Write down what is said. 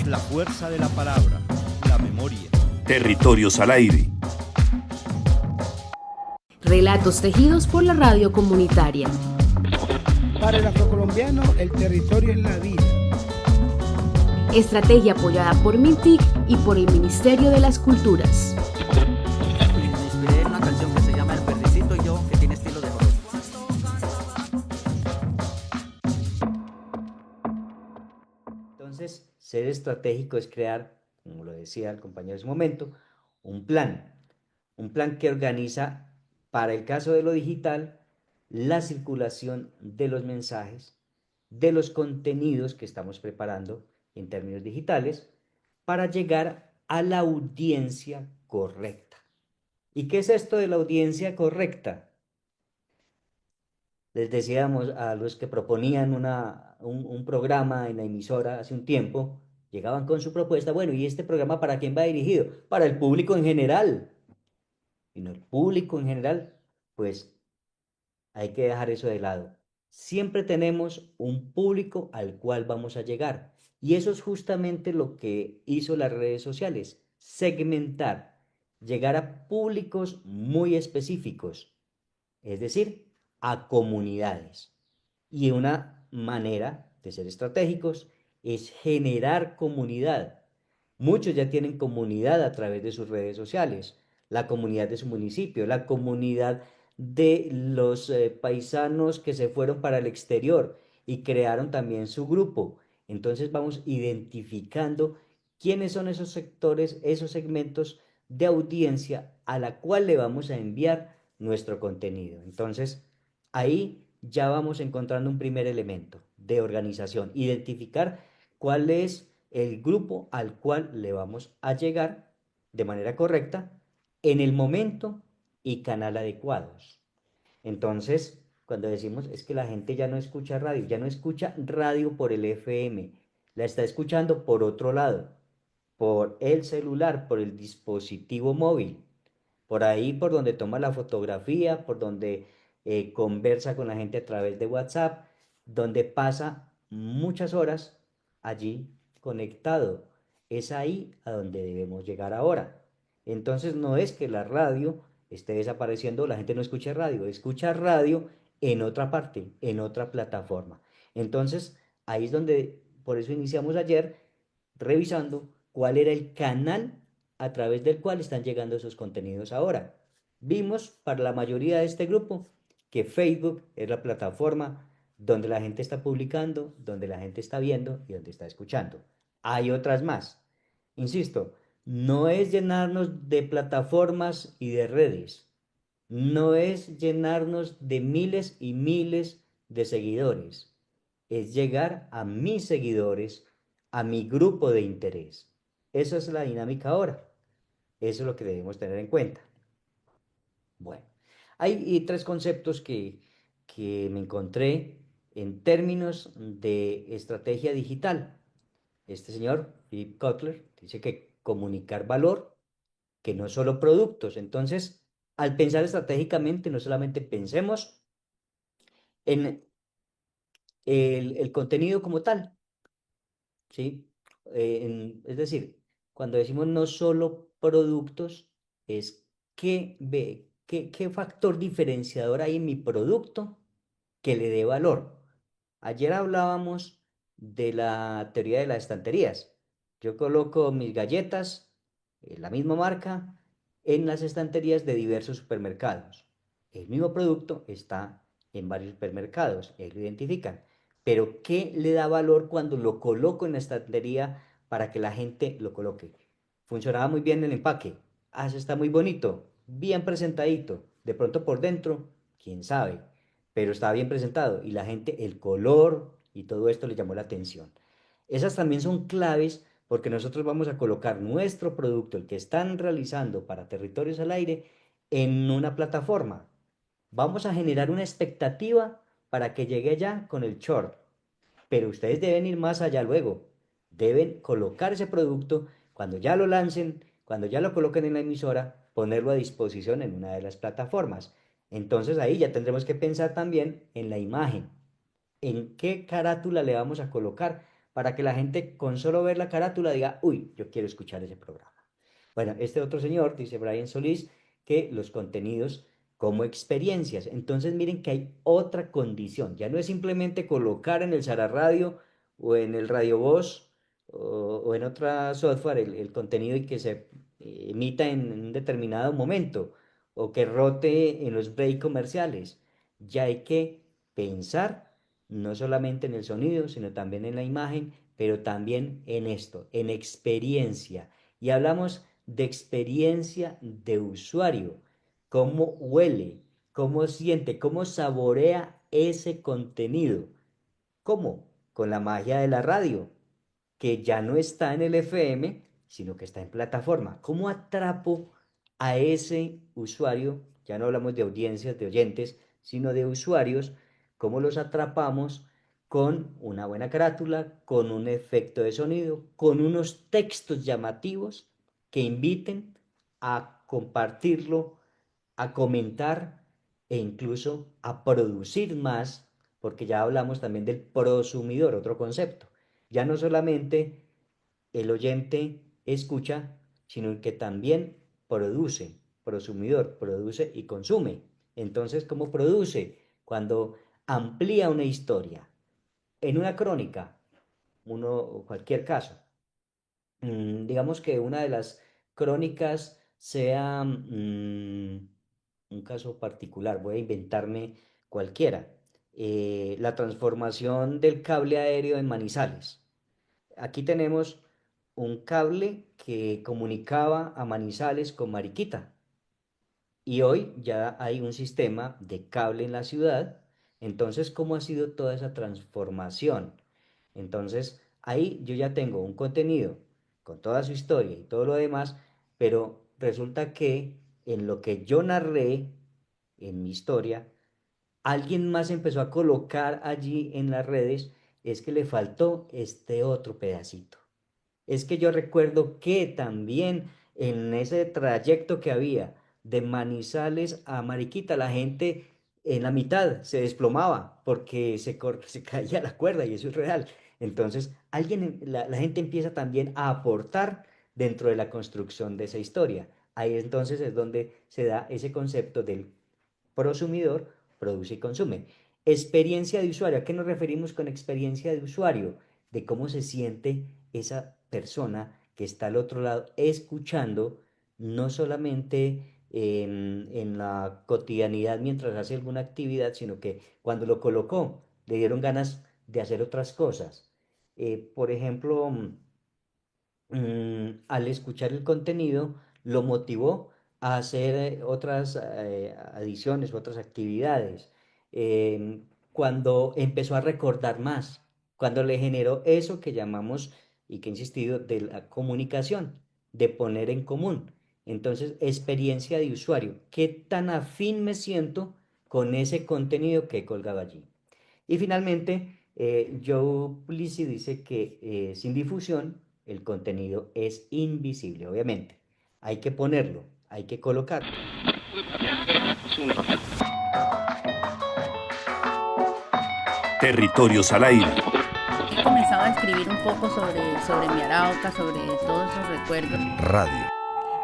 La fuerza de la palabra, la memoria. Territorios al aire. Relatos tejidos por la radio comunitaria. Para el afrocolombiano, el territorio es la vida. Estrategia apoyada por MINTIC y por el Ministerio de las Culturas. Me inspiré en una canción que se llama El Verdecito y yo, que tiene estilo de joropo. Entonces, ser estratégico es crear, como lo decía el compañero hace un momento, un plan que organiza, para el caso de lo digital, la circulación de los mensajes, de los contenidos que estamos preparando en términos digitales, para llegar a la audiencia correcta. ¿Y qué es esto de la audiencia correcta? Les decíamos a los que proponían un programa en la emisora hace un tiempo, llegaban con su propuesta, bueno, ¿y este programa para quién va dirigido? Para el público en general. Y no, el público en general, pues hay que dejar eso de lado. Siempre tenemos un público al cual vamos a llegar. Y eso es justamente lo que hizo las redes sociales, segmentar, llegar a públicos muy específicos, es decir, a comunidades. Y una manera de ser estratégicos es generar comunidad. Muchos ya tienen comunidad a través de sus redes sociales, la comunidad de su municipio, la comunidad de los paisanos que se fueron para el exterior y crearon también su grupo. Entonces vamos identificando quiénes son esos sectores, esos segmentos de audiencia a la cual le vamos a enviar nuestro contenido. Entonces ahí ya vamos encontrando un primer elemento de organización, identificar cuál es el grupo al cual le vamos a llegar de manera correcta en el momento y canal adecuados. Entonces, cuando decimos es que la gente ya no escucha radio, ya no escucha radio por el FM, la está escuchando por otro lado, por el celular, por el dispositivo móvil, por ahí por donde toma la fotografía, por donde conversa con la gente a través de WhatsApp, donde pasa muchas horas allí conectado. Es ahí a donde debemos llegar ahora. Entonces no es que la radio esté desapareciendo, la gente no escucha radio en otra parte, en otra plataforma. Entonces ahí es donde, por eso iniciamos ayer revisando cuál era el canal a través del cual están llegando esos contenidos ahora. Vimos para la mayoría de este grupo que Facebook es la plataforma donde la gente está publicando, donde la gente está viendo y donde está escuchando. Hay otras más. Insisto, no es llenarnos de plataformas y de redes. No es llenarnos de miles y miles de seguidores. Es llegar a mis seguidores, a mi grupo de interés. Esa es la dinámica ahora. Eso es lo que debemos tener en cuenta. Bueno, hay tres conceptos que me encontré en términos de estrategia digital. Este señor, Philip Kotler, dice que comunicar valor, que no solo productos. Entonces, al pensar estratégicamente, no solamente pensemos en el contenido como tal, ¿sí? Es decir, cuando decimos no solo productos, es qué factor diferenciador hay en mi producto que le dé valor. Ayer hablábamos de la teoría de las estanterías. Yo coloco mis galletas, la misma marca, en las estanterías de diversos supermercados. El mismo producto está en varios supermercados, ahí lo identifican. Pero ¿qué le da valor cuando lo coloco en la estantería para que la gente lo coloque? Funcionaba muy bien el empaque. Ah, eso está muy bonito, bien presentadito. De pronto por dentro, quién sabe, pero estaba bien presentado y la gente, el color y todo esto le llamó la atención. Esas también son claves porque nosotros vamos a colocar nuestro producto, el que están realizando para Territorios al Aire, en una plataforma. Vamos a generar una expectativa para que llegue allá con el short, pero ustedes deben ir más allá luego. Deben colocar ese producto cuando ya lo lancen, cuando ya lo coloquen en la emisora, ponerlo a disposición en una de las plataformas. Entonces ahí ya tendremos que pensar también en la imagen, en qué carátula le vamos a colocar para que la gente con solo ver la carátula diga, uy, yo quiero escuchar ese programa. Bueno, este otro señor, dice Brian Solís, que los contenidos como experiencias. Entonces miren que hay otra condición. Ya no es simplemente colocar en el Sara Radio o en el Radio Voz o en otra software el contenido y que se emita en un determinado momento o que rote en los breaks comerciales. Ya hay que pensar no solamente en el sonido, sino también en la imagen, pero también en esto, en experiencia. Y hablamos de experiencia de usuario, cómo huele, cómo siente, cómo saborea ese contenido. ¿Cómo? Con la magia de la radio, que ya no está en el FM, sino que está en plataforma. ¿Cómo atrapo a ese usuario? Ya no hablamos de audiencias, de oyentes, sino de usuarios. ¿Cómo los atrapamos? Con una buena carátula, con un efecto de sonido, con unos textos llamativos que inviten a compartirlo, a comentar e incluso a producir más, porque ya hablamos también del prosumidor, otro concepto. Ya no solamente el oyente escucha, sino que también produce, prosumidor, produce y consume. Entonces, ¿cómo produce? Cuando amplía una historia. En una crónica, cualquier caso, digamos que una de las crónicas sea un caso particular, voy a inventarme cualquiera. La transformación del cable aéreo en Manizales. Aquí tenemos un cable que comunicaba a Manizales con Mariquita. Y hoy ya hay un sistema de cable en la ciudad. Entonces, ¿cómo ha sido toda esa transformación? Entonces, ahí yo ya tengo un contenido con toda su historia y todo lo demás, pero resulta que en lo que yo narré, en mi historia, alguien más empezó a colocar allí en las redes, es que le faltó este otro pedacito. Es que yo recuerdo que también en ese trayecto que había de Manizales a Mariquita, la gente en la mitad se desplomaba porque se caía la cuerda y eso es real. Entonces, la gente empieza también a aportar dentro de la construcción de esa historia. Ahí entonces es donde se da ese concepto del prosumidor, produce y consume. Experiencia de usuario. ¿A qué nos referimos con experiencia de usuario? De cómo se siente esa persona que está al otro lado escuchando, no solamente en la cotidianidad mientras hace alguna actividad, sino que cuando lo colocó, le dieron ganas de hacer otras cosas. Por ejemplo, al escuchar el contenido, lo motivó a hacer otras adiciones, otras actividades. Cuando empezó a recordar más, cuando le generó eso que llamamos y que he insistido de la comunicación, de poner en común. Entonces, experiencia de usuario, ¿qué tan afín me siento con ese contenido que he colgado allí? Y finalmente, Joe Pulisi dice que sin difusión el contenido es invisible, obviamente. Hay que ponerlo, hay que colocarlo. Territorios al aire. He comenzado a escribir un poco sobre mi Arauca, sobre todos esos recuerdos. Radio.